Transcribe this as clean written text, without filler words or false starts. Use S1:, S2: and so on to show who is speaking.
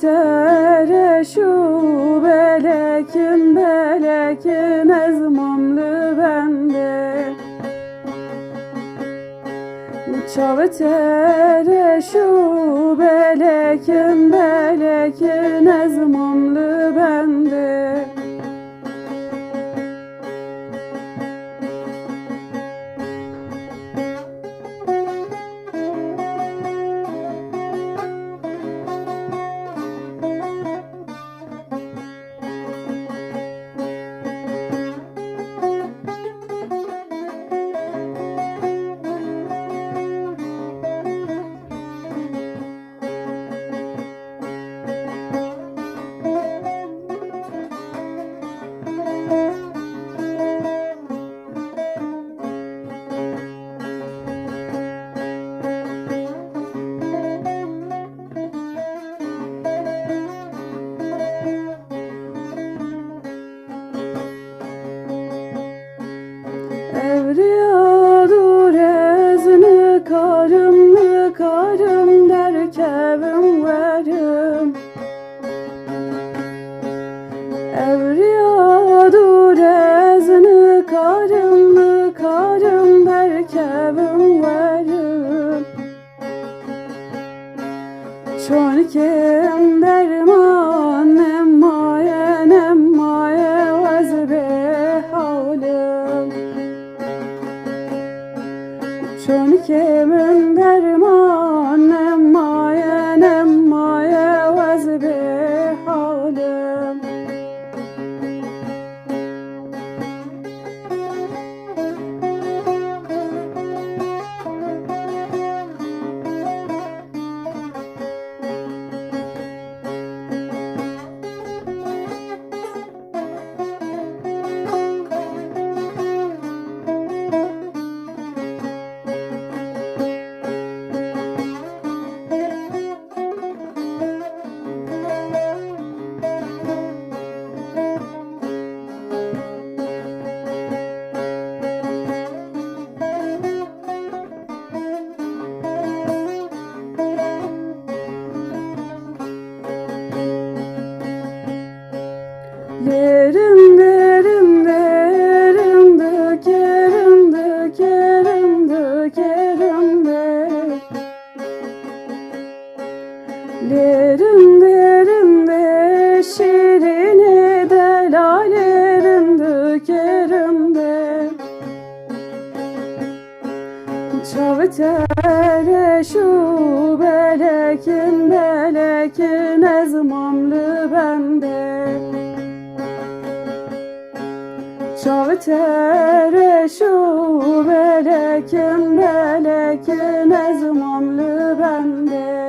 S1: Çavetere şu belekin belekin ezmamlı bende. Çavetere şu belekin belekin ezmamlı bende. Evriyadur ezini karım derkevim verim. Evriyadur ezini karım derkevim verim. Çonkim derman emmaye vazbe havlim. Çonkimin derman emmaye vazbe havlim. Yerimde şirini delalerin dökerimde. Çavetere şu belekin ezmamlı bende. Çavetere şu belekin ezmamlı bende.